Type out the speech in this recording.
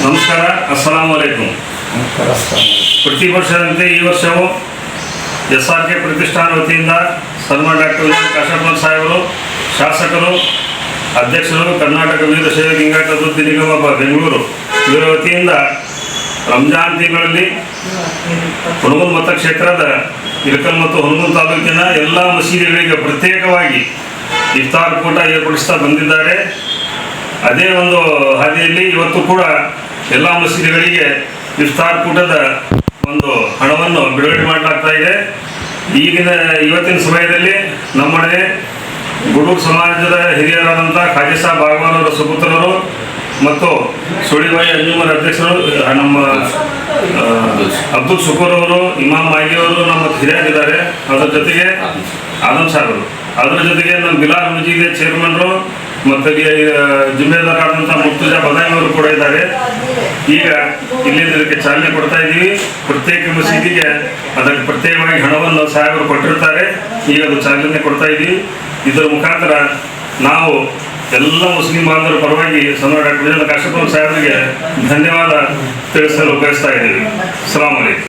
ನಮಸ್ಕಾರ, ಅಸ್ಸಲಾಮು ಅಲೈಕುಂ. ಪ್ರತಿ ವರ್ಷದಂತೆ ಈ ವರ್ಷವೂ SRK ಪ್ರತಿಷ್ಠಾನ ವತಿಯಿಂದ ಸನ್ಮಾನ ಡಾಕ್ಟರ್ ಕಾಶಪ್ಪನ್ ಸಾಹೇಬರು, ಶಾಸಕರು, ಅಧ್ಯಕ್ಷರು, ಕರ್ನಾಟಕ ವೀರಶೈವ ಲಿಂಗಾಯತ ಅಭಿವೃದ್ಧಿ ನಿಗಮ ಬೆಂಗಳೂರು ಇವರ ವತಿಯಿಂದ ರಂಜಾನ್ ತಿಂಗಳಲ್ಲಿ ಹುನಗುಂದ ಮತಕ್ಷೇತ್ರದ ಇಳಕಲ್ ಮತ್ತು ಹುನಗುಂದ ತಾಲೂಕಿನ ಎಲ್ಲ ಮಸೀದಿಗಳಿಗೆ ಪ್ರತ್ಯೇಕವಾಗಿ ಇಫ್ತಾರ್ ಕೂಟ ಏರ್ಪಡಿಸ್ತಾ ಬಂದಿದ್ದಾರೆ. ಅದೇ ಒಂದು ಹಾದಿಯಲ್ಲಿ ಇವತ್ತು ಕೂಡ ಎಲ್ಲ ಮಸೀದಿಗಳಿಗೆ ಇಫ್ತಾರ್ ಕೂಟದ ಒಂದು ಹಣವನ್ನು ಬಿಡುಗಡೆ ಮಾಡಲಾಗ್ತಾ ಇದೆ. ಇವತ್ತಿನ ಸಮಯದಲ್ಲಿ ನಮ್ಮನೆ ಗುಡೂರು ಸಮಾಜದ ಹಿರಿಯರಾದಂಥ ಖಾಜಿ ಸಾಬ್ ಬಾಗವಾನ್ ಅವರ ಸುಪುತ್ರರು ಮತ್ತು ಸುಳಿಬಾಯಿ ಅಂಜುಮನ್ ಅಧ್ಯಕ್ಷರು ನಮ್ಮ ಅಬ್ದುಲ್ ಶುಕೂರ್ ಅವರು, ಇಮಾಮ್ ಮಾಗಿ ಅವರು ನಮ್ಮ ಹಿರಿಯರಿದ್ದಾರೆ. ಅದರ ಜೊತೆಗೆ ಆದಮ್ ಸಾಹೇಬರು, ಅದರ ಜೊತೆಗೆ ನಮ್ಮ ಬಿಲಾಲ್ ಮಜೀದ್ ಚೇರ್ಮನ್ರು ಮತ್ತು ಜಿಮ್ಮೆದಾರರಾದಂಥ ಮುರ್ತುಜಾ ಬದಾಮಿ ಅವರು ಕೂಡ ಇದ್ದಾರೆ. ಈಗ ಇಲ್ಲಿಂದ ಇದಕ್ಕೆ ಚಾಲನೆ ಕೊಡ್ತಾ ಇದ್ದೀವಿ. ಪ್ರತ್ಯೇಕ ಮಸೀದಿಗೆ ಅದಕ್ಕೆ ಪ್ರತ್ಯೇಕವಾಗಿ ಹಣವನ್ನು ಸಾಹೇಬರು ಕೊಟ್ಟಿರ್ತಾರೆ. ಈಗ ಅದು ಚಾಲನೆ ಕೊಡ್ತಾ ಇದ್ದೀವಿ. ಇದರ ಮುಖಾಂತರ ನಾವು ಎಲ್ಲ ಮುಸ್ಲಿಂ ಬಾಂಧವರ ಪರವಾಗಿ ಸನ್ಮಾನ ಡಾಕ್ಟರ್ ಕಾಶಪ್ಪನ್ ಸಾಹೇಬರಿಗೆ ಧನ್ಯವಾದ ತಿಳಿಸಲು ಬಯಸ್ತಾ ಇದ್ದೀವಿ. ಅಸ್ಸಲಾಮು ಅಲೈಕುಂ.